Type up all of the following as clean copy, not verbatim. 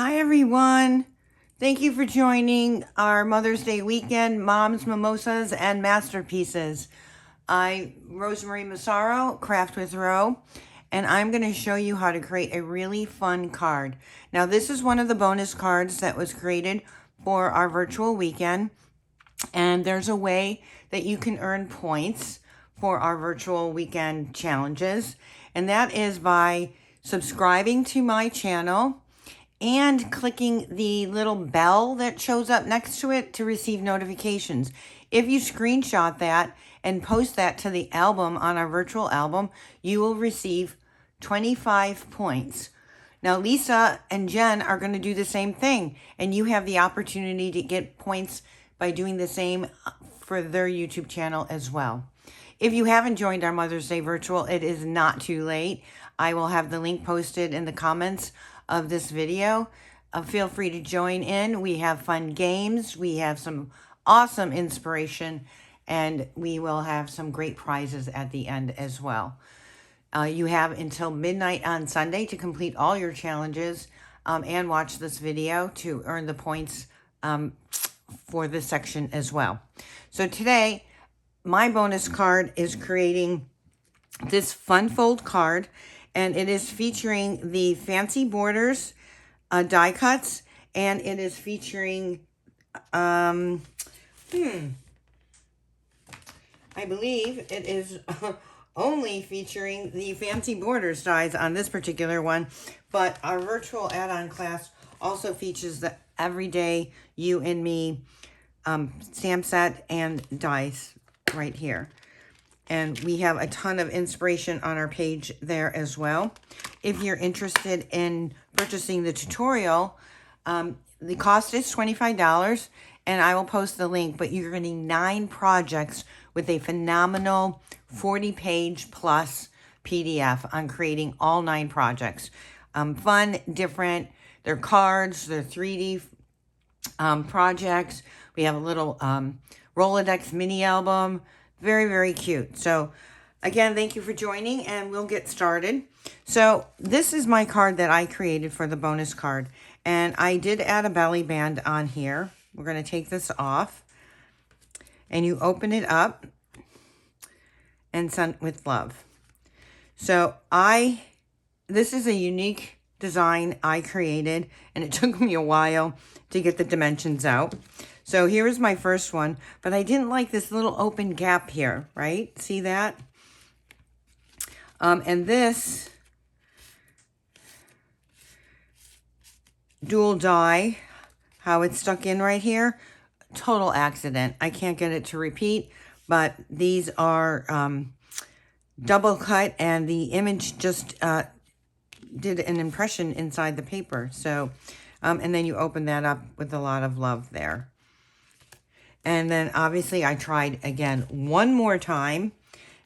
Hi everyone. Thank you for joining our Mother's Day weekend, Moms, Mimosas, and Masterpieces. I'm Rosemarie Massaro, Craft with Ro, and I'm going to show you how to create a really fun card. Now this is one of the bonus cards that was created for our virtual weekend, and there's a way that you can earn points for our virtual weekend challenges, and that is by subscribing to my channel and clicking the little bell that shows up next to it to receive notifications. If you screenshot that and post that to the album on our virtual album, you will receive 25 points. Now, Lisa and Jen are going to do the same thing, and you have the opportunity to get points by doing the same for their YouTube channel as well. If you haven't joined our Mother's Day virtual, it is not too late. I will have the link posted in the comments of this video. Feel free to join in. We have fun games. We have some awesome inspiration, and we will have some great prizes at the end as well. You have until midnight on Sunday to complete all your challenges and watch this video to earn the points for this section as well. So today, my bonus card is creating this fun fold card, and it is featuring the Fancy Borders die cuts, and it is featuring, I believe it is only featuring the Fancy Borders dies on this particular one, but our virtual add-on class also features the Everyday You and Me stamp set and dies right here. And we have a ton of inspiration on our page there as well. If you're interested in purchasing the tutorial, the cost is $25, and I will post the link, but you're getting 9 projects with a phenomenal 40-page plus PDF on creating all 9 projects. Fun, different, they're cards, they're 3D projects. We have a little Rolodex mini album. Very, very cute. So again, thank you for joining, and we'll get started. So this is my card that I created for the bonus card, and I did add a belly band on here. We're going to take this off, and you open it up and send with love. So this is a unique design I created, and it took me a while to get the dimensions out. So here is my first one, but I didn't like this little open gap here, right? See that? And this dual die, how it's stuck in right here, total accident. I can't get it to repeat, but these are double cut, and the image just did an impression inside the paper. So, and then you open that up with a lot of love there. And then obviously I tried again one more time,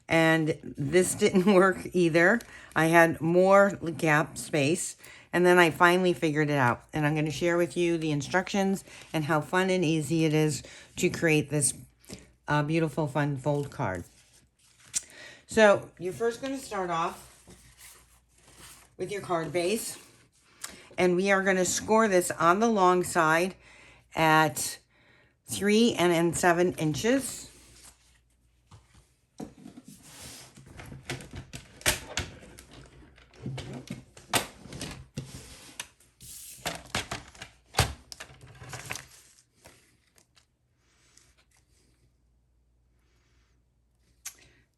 and this didn't work either. I had more gap space, and then I finally figured it out. And I'm going to share with you the instructions and how fun and easy it is to create this beautiful fun fold card. So you're first going to start off with your card base, and we are going to score this on the long side at 3 and 7 inches.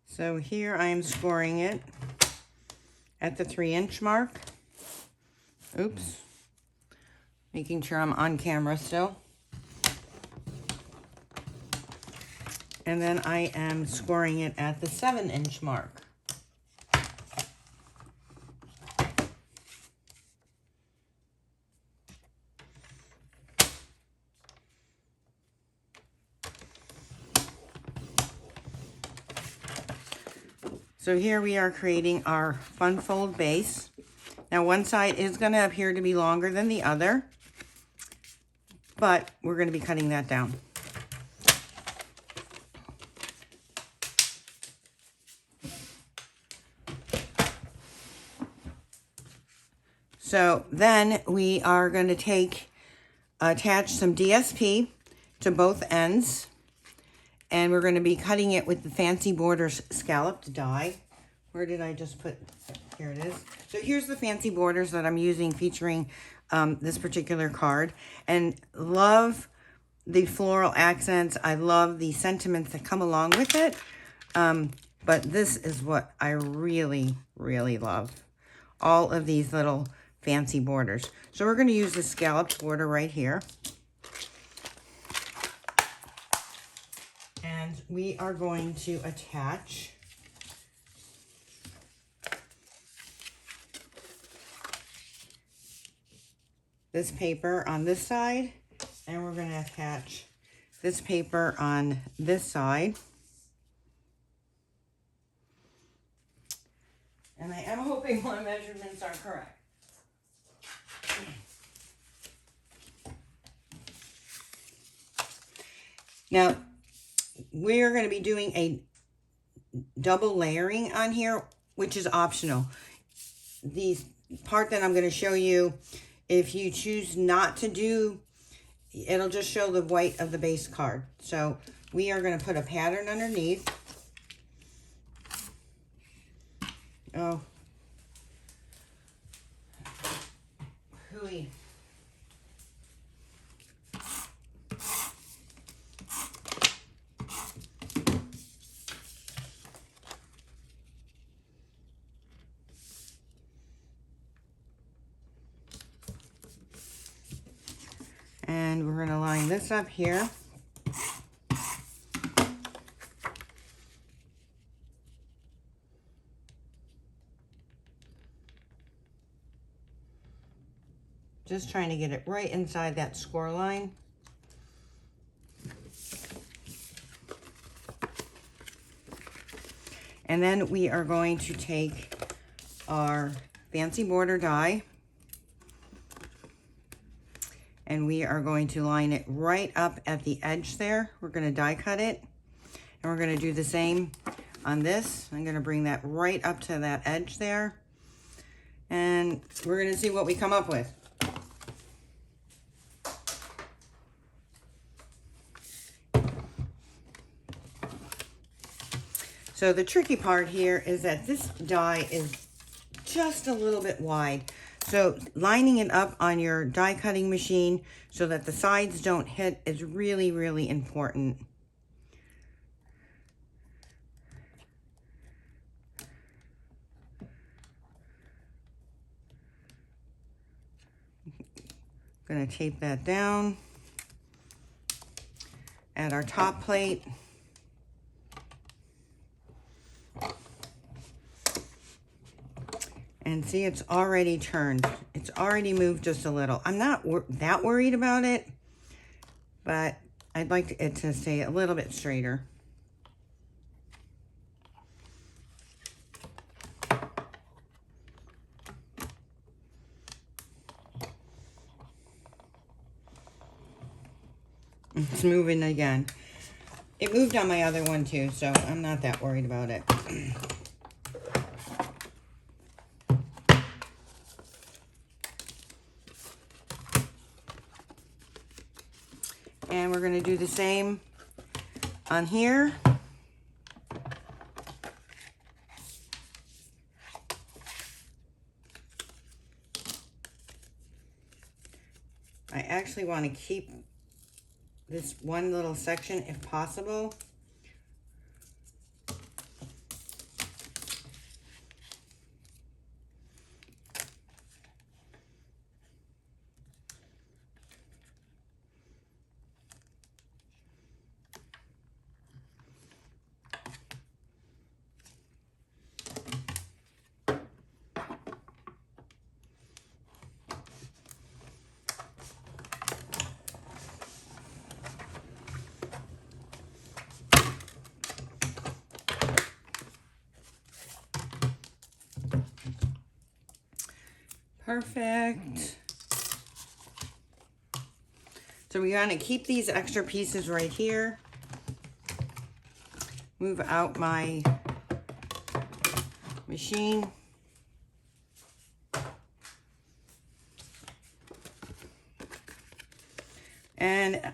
So here I am scoring it at the 3-inch mark. Oops. Making sure I'm on camera still. And then I am scoring it at the 7-inch mark. So here we are creating our fun fold base. Now one side is going to appear to be longer than the other, but we're going to be cutting that down. So then we are going to attach some DSP to both ends. And we're going to be cutting it with the Fancy Borders scalloped die. Where did I just put? Here it is. So here's the Fancy Borders that I'm using featuring this particular card. And love the floral accents. I love the sentiments that come along with it. But this is what I really, really love. All of these little fancy borders. So we're going to use the scalloped border right here. And we are going to attach this paper on this side, and we're going to attach this paper on this side. And I am hoping my measurements are correct. Now, we're going to be doing a double layering on here, which is optional. The part that I'm going to show you, if you choose not to do, it'll just show the white of the base card. So we are going to put a pattern underneath. Oh. Hooey. And we're going to line this up here. Just trying to get it right inside that score line. And then we are going to take our Fancy Border die, and we are going to line it right up at the edge there. We're going to die cut it, and we're going to do the same on this. I'm going to bring that right up to that edge there, and we're going to see what we come up with. So the tricky part here is that this die is just a little bit wide. So lining it up on your die cutting machine so that the sides don't hit is really, really important. I'm going to tape that down at our top plate. And see, it's already turned. It's already moved just a little. I'm not that worried about it, but I'd like it to stay a little bit straighter. It's moving again. It moved on my other one too, so I'm not that worried about it. And we're going to do the same on here. I actually want to keep this one little section if possible. Perfect. So we're going to keep these extra pieces right here. Move out my machine. And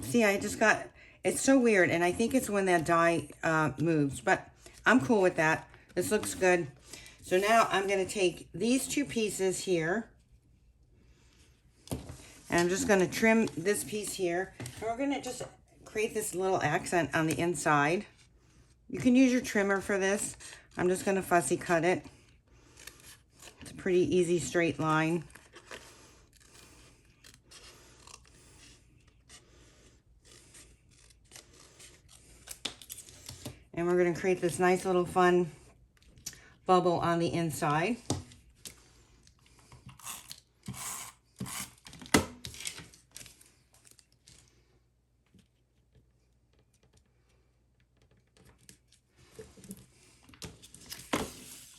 see, I just got, it's so weird, and I think it's when that die moves, but I'm cool with that. This looks good. So now I'm going to take these two pieces here, and I'm just going to trim this piece here, and we're going to just create this little accent on the inside. You can use your trimmer for this. I'm just going to fussy cut it. It's a pretty easy straight line. And we're going to create this nice little fun bubble on the inside.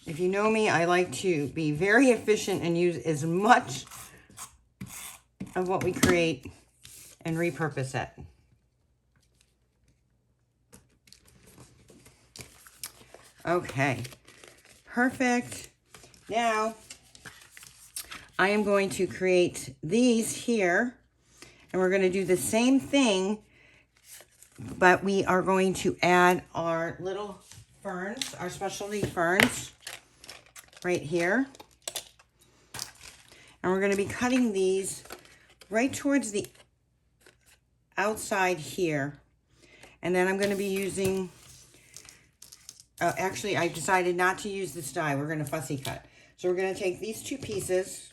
If you know me, I like to be very efficient and use as much of what we create and repurpose it. Okay, perfect. Now, I am going to create these here, and we're going to do the same thing, but we are going to add our little ferns, our specialty ferns, right here. And we're going to be cutting these right towards the outside here. And then I'm going to be using... actually, I decided not to use this die. We're going to fussy cut. So we're going to take these two pieces,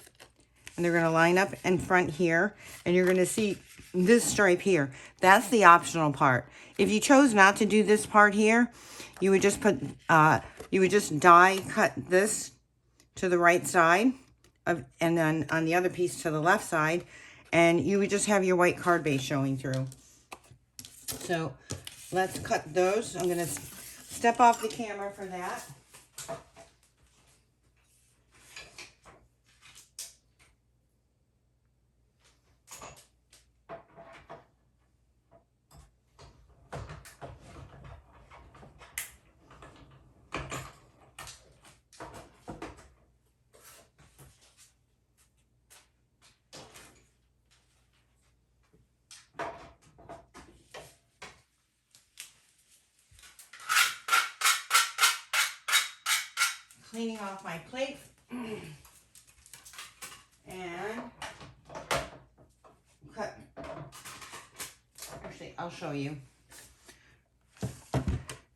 and they're going to line up in front here, and you're going to see this stripe here. That's the optional part. If you chose not to do this part here, you would just put, you would just die cut this to the right side, and then on the other piece to the left side, and you would just have your white card base showing through. So let's cut those. I'm going to step off the camera for that. Cleaning off my plate. And cut. Actually, I'll show you.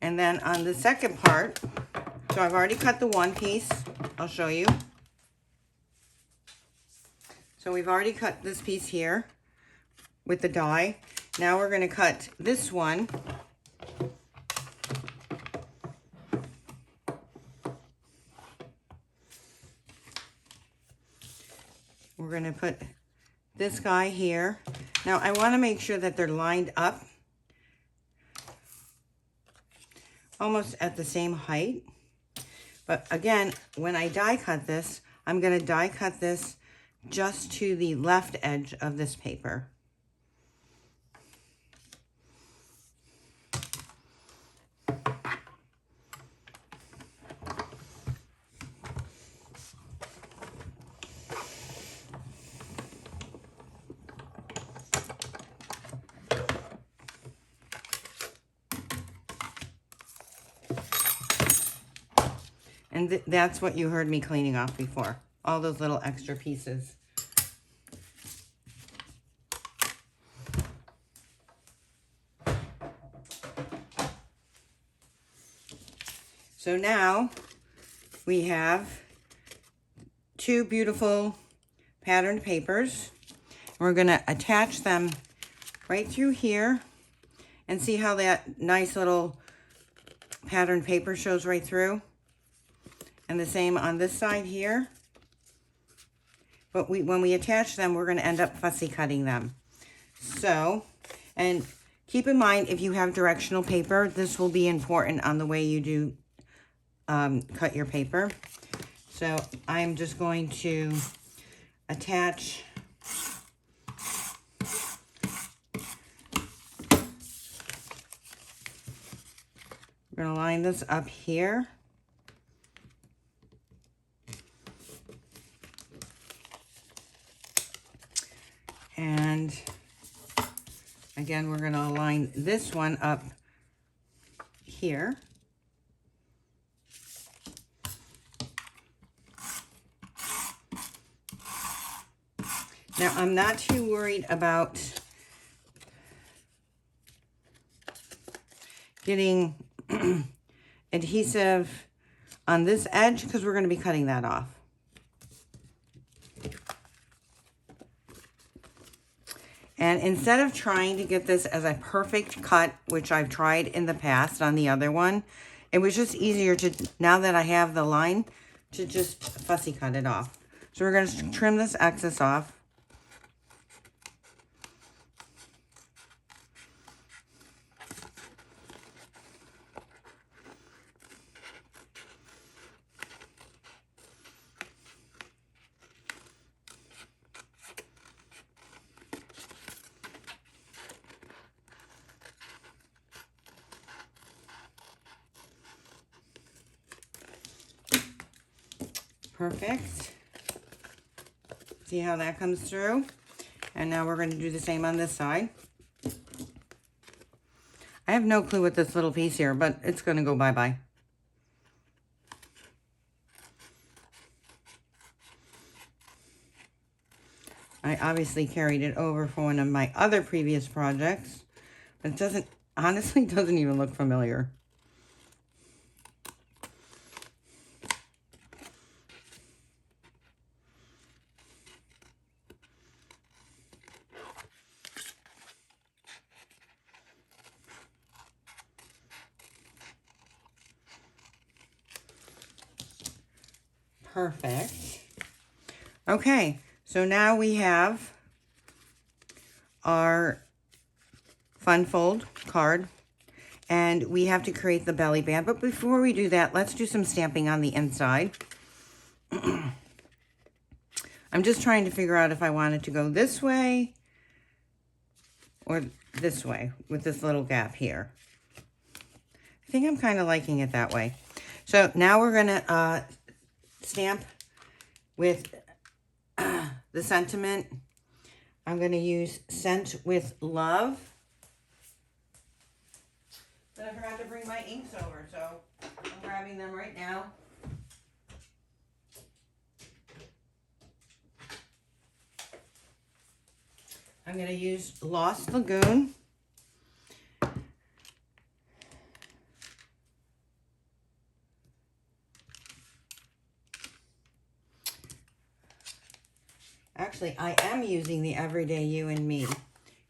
And then on the second part, so I've already cut the one piece. I'll show you. So we've already cut this piece here with the die. Now we're going to cut this one. We're going to put this guy here. Now I want to make sure that they're lined up almost at the same height. But again, when I die cut this, I'm going to die cut this just to the left edge of this paper. And that's what you heard me cleaning off before. All those little extra pieces. So now we have two beautiful patterned papers. We're going to attach them right through here and see how that nice little patterned paper shows right through. And the same on this side here. But when we attach them, we're going to end up fussy cutting them. So, and keep in mind, if you have directional paper, this will be important on the way you do cut your paper. So I'm just going to attach we're going to line this up here. And Again, we're going to line this one up here. Now, I'm not too worried about getting adhesive on this edge because we're going to be cutting that off. And instead of trying to get this as a perfect cut, which I've tried in the past on the other one, it was just easier to, now that I have the line, to just fussy cut it off. So we're going to trim this excess off. Perfect. See how that comes through? And now we're going to do the same on this side. I have no clue with this little piece here, but it's going to go bye-bye. I obviously carried it over for one of my other previous projects, but it doesn't, honestly doesn't even look familiar. Perfect. Okay, so now we have our fun fold card, and we have to create the belly band. But before we do that, let's do some stamping on the inside. I'm just trying to figure out if I wanted to go this way or this way with this little gap here. I think I'm kind of liking it that way. So now we're going to stamp with the sentiment. I'm going to use Scent with Love. But I forgot to bring my inks over, so I'm grabbing them right now. I'm going to use Lost Lagoon. Actually, I am using the Everyday You and Me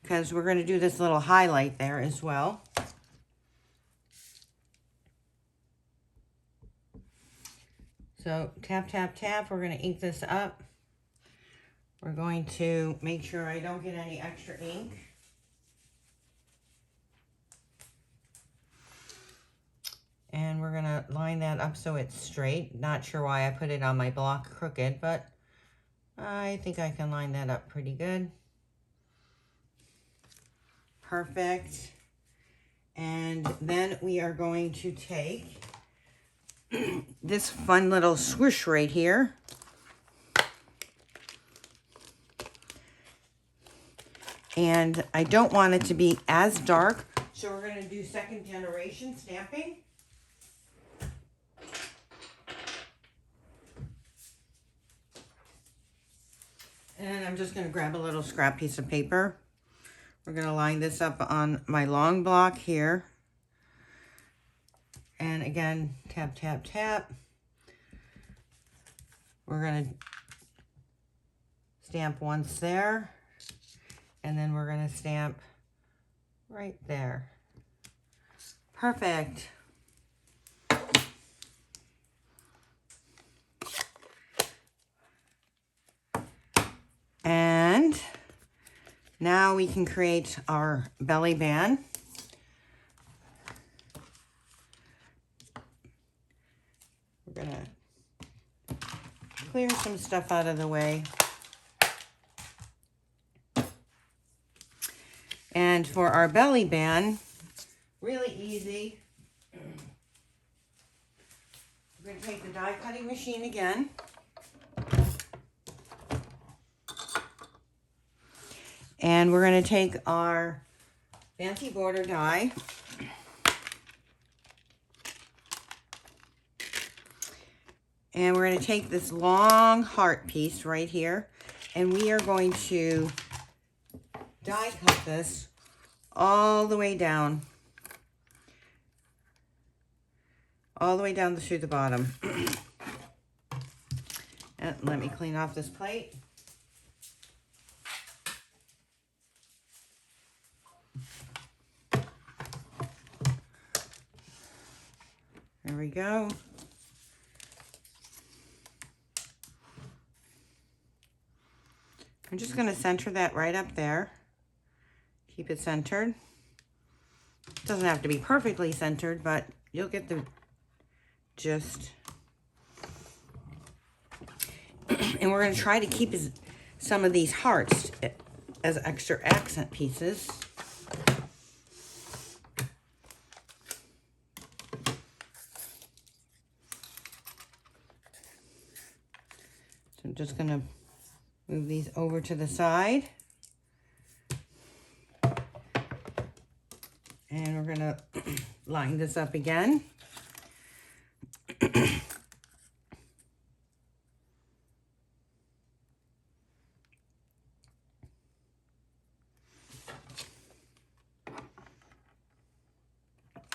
because we're going to do this little highlight there as well. So tap, tap, tap. We're going to ink this up. We're going to make sure I don't get any extra ink. And we're going to line that up so it's straight. Not sure why I put it on my block crooked, but I think I can line that up pretty good. Perfect. And then we are going to take this fun little swoosh right here. And I don't want it to be as dark, so we're going to do second generation stamping. And I'm just going to grab a little scrap piece of paper. We're going to line this up on my long block here. And again, tap, tap, tap. We're going to stamp once there. And then we're going to stamp right there. Perfect. And now we can create our belly band. We're going to clear some stuff out of the way. And for our belly band, really easy. We're going to take the die cutting machine again. And we're going to take our fancy border die. And we're going to take this long heart piece right here, and we are going to die cut this all the way down. All the way down through the bottom. And let me clean off this plate. There we go. I'm just going to center that right up there. Keep it centered. It doesn't have to be perfectly centered, but you'll get the gist. And we're going to try to keep some of these hearts as extra accent pieces. So I'm just going to move these over to the side. And we're going to line this up again.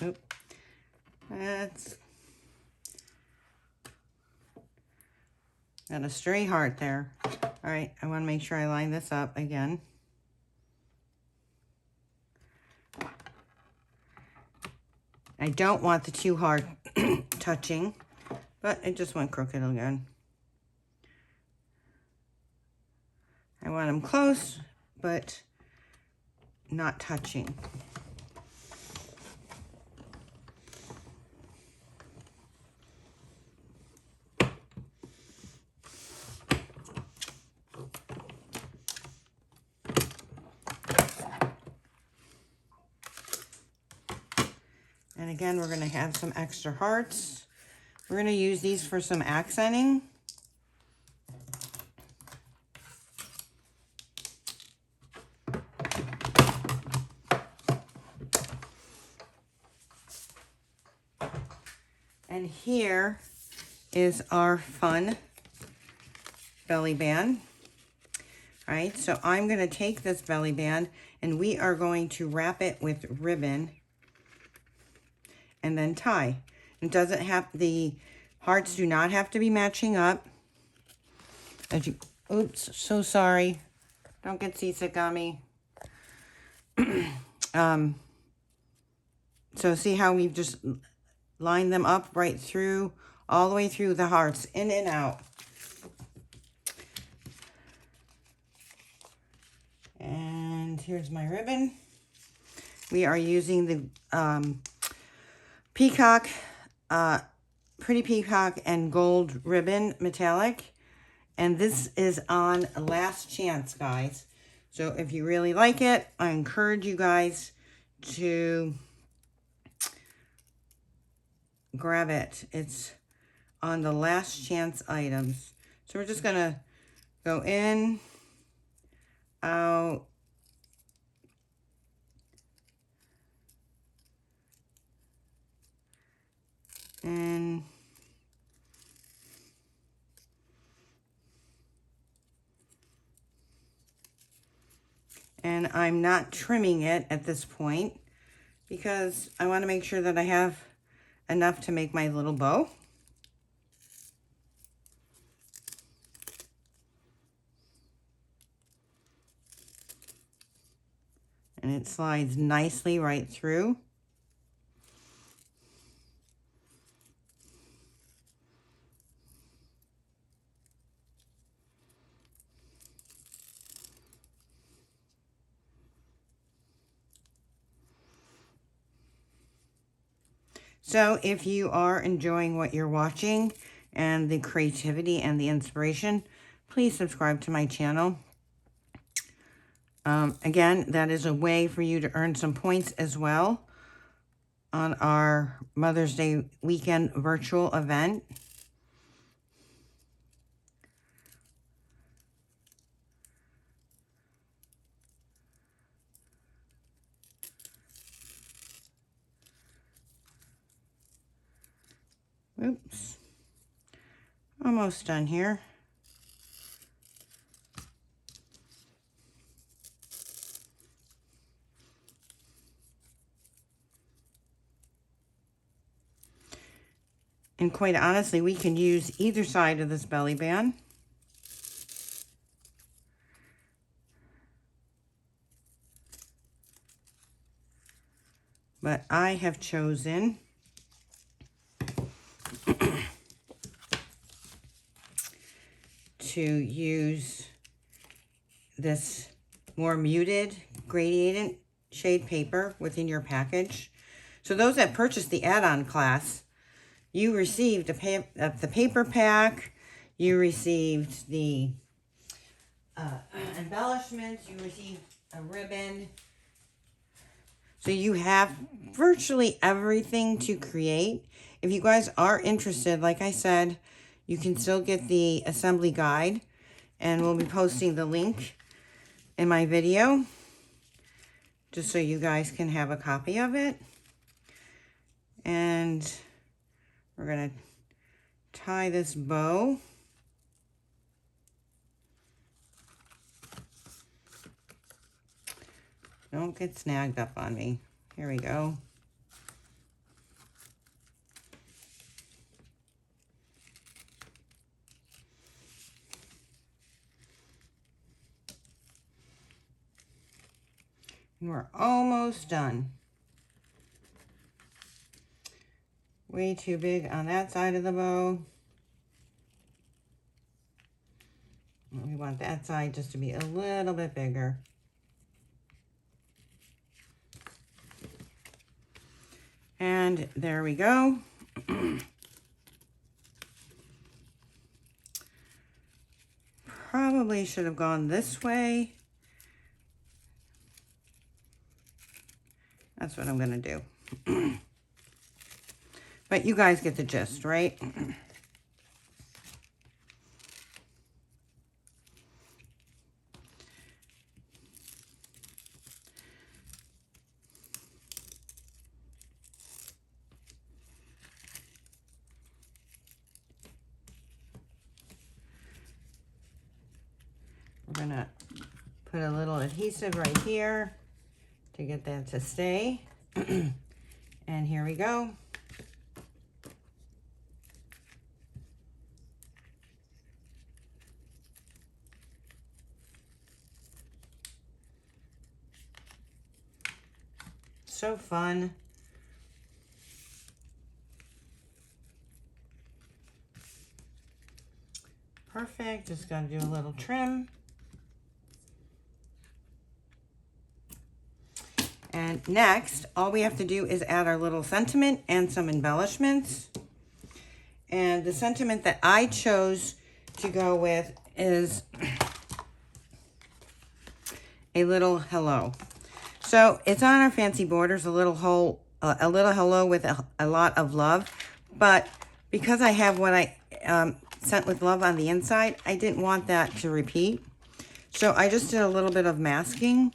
Oop. That's got a stray heart there. All right, I want to make sure I line this up again. I don't want the two heart touching, but it just went crooked again. I want them close, but not touching. And again, we're going to have some extra hearts. We're going to use these for some accenting. And here is our fun belly band. All right, so I'm going to take this belly band and we are going to wrap it with ribbon and then tie. It doesn't have, the hearts do not have to be matching up. As you, oops, so sorry. Don't get seasick on me. So see how we've just lined them up right through, all the way through the hearts, in and out. And here's my ribbon. We are using the peacock, pretty peacock and gold ribbon metallic. And this is on last chance, guys. So if you really like it, I encourage you guys to grab it. It's on the last chance items. So we're just gonna go in, out, and I'm not trimming it at this point because I want to make sure that I have enough to make my little bow. And it slides nicely right through. So if you are enjoying what you're watching and the creativity and the inspiration, please subscribe to my channel. Again, that is a way for you to earn some points as well on our Mother's Day weekend virtual event. Oops. Almost done here. And quite honestly, we can use either side of this belly band. But I have chosen to use this more muted gradient shade paper within your package. So those that purchased the add-on class, you received the paper pack, you received the embellishments, you received a ribbon. So you have virtually everything to create. If you guys are interested, like I said, you can still get the assembly guide, and we'll be posting the link in my video just so you guys can have a copy of it. And we're going to tie this bow. Don't get snagged up on me. Here we go. And we're almost done. Way too big on that side of the bow. We want that side just to be a little bit bigger. And there we go. Probably should have gone this way. That's what I'm gonna do. But you guys get the gist, right? We're gonna put a little adhesive right here to get that to stay. And here we go. So fun. Perfect. Just gotta do a little trim. And next, all we have to do is add our little sentiment and some embellishments. And the sentiment that I chose to go with is a little hello. So it's on our fancy borders, a little hello with a lot of love. But because I have what I sent with love on the inside, I didn't want that to repeat. So I just did a little bit of masking.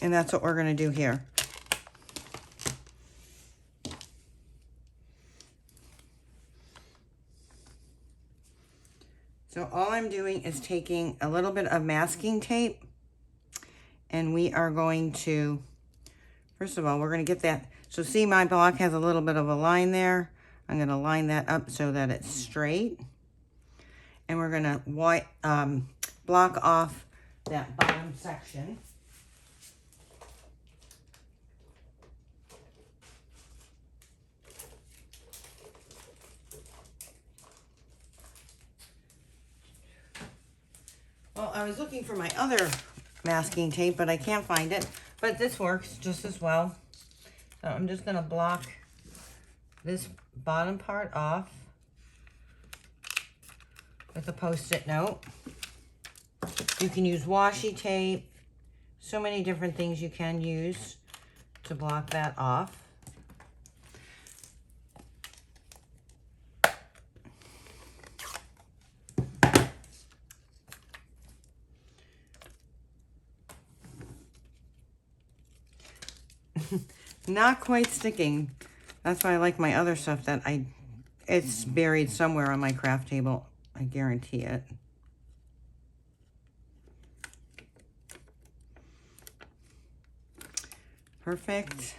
And that's what we're going to do here. So all I'm doing is taking a little bit of masking tape, and we are going to, first of all, we're going to get that. So see, my block has a little bit of a line there. I'm going to line that up so that it's straight. And we're going to block off that bottom section. Well, I was looking for my other masking tape, but I can't find it. But this works just as well. So I'm just going to block this bottom part off with a Post-it note. You can use washi tape. So many different things you can use to block that off. Not quite sticking. That's why I like my other stuff that it's buried somewhere on my craft table. I guarantee it. Perfect.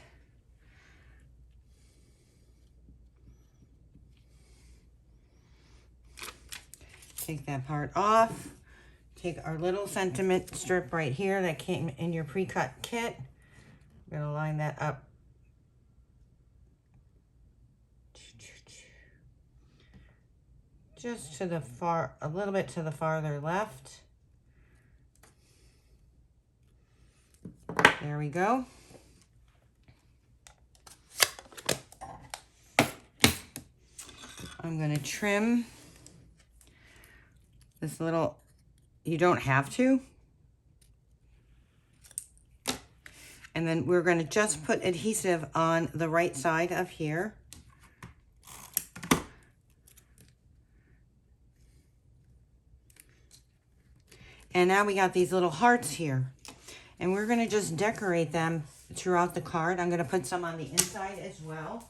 Take that part off. Take our little sentiment strip right here that came in your pre-cut kit. I'm gonna line that up. Just to the a little bit to the farther left. There we go. I'm gonna trim this little, you don't have to. And then we're gonna just put adhesive on the right side of here. And now we got these little hearts here. And we're gonna just decorate them throughout the card. I'm gonna put some on the inside as well.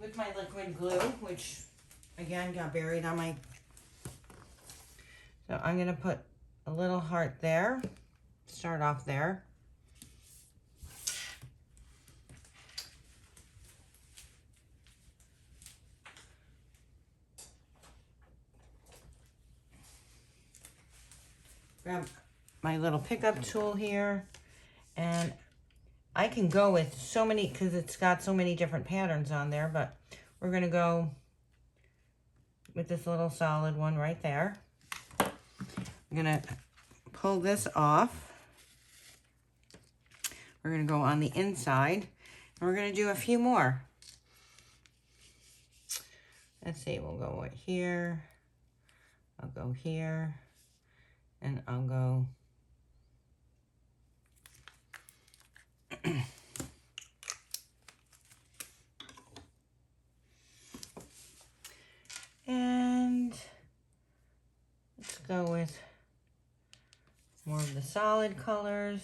With my liquid glue, which again got buried on my, so I'm gonna put a little heart there, start off there. Grab my little pickup tool here, and I can go with so many, because it's got so many different patterns on there, but we're going to go with this little solid one right there. I'm going to pull this off. We're going to go on the inside, and we're going to do a few more. Let's see, we'll go right here. I'll go here, and I'll go and let's go with more of the solid colors.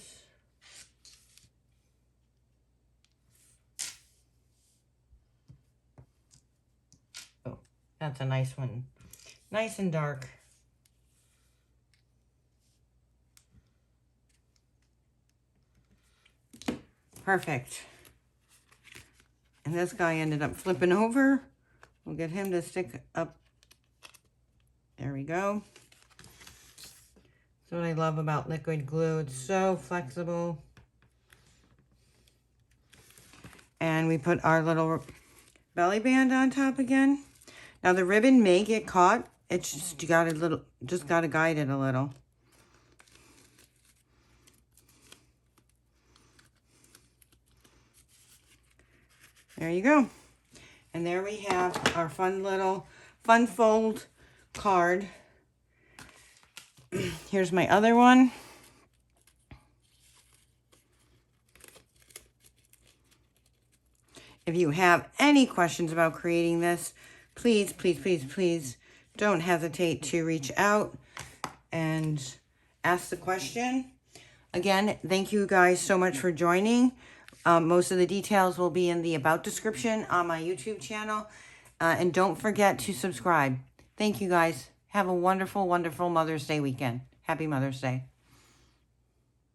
Oh, that's a nice one. Nice and dark. Perfect. And this guy ended up flipping over. We'll get him to stick up. There we go. That's what I love about liquid glue. It's so flexible. And we put our little belly band on top again. Now the ribbon may get caught. It's just, you got a little, just got to guide it a little. There you go. And there we have our fun little fun fold card. Here's my other one. If you have any questions about creating this, please, please, please, please don't hesitate to reach out and ask the question. Again, thank you guys so much for joining. Most of the details will be in the about description on my YouTube channel. And don't forget to subscribe. Thank you guys. Have a wonderful, wonderful Mother's Day weekend. Happy Mother's Day.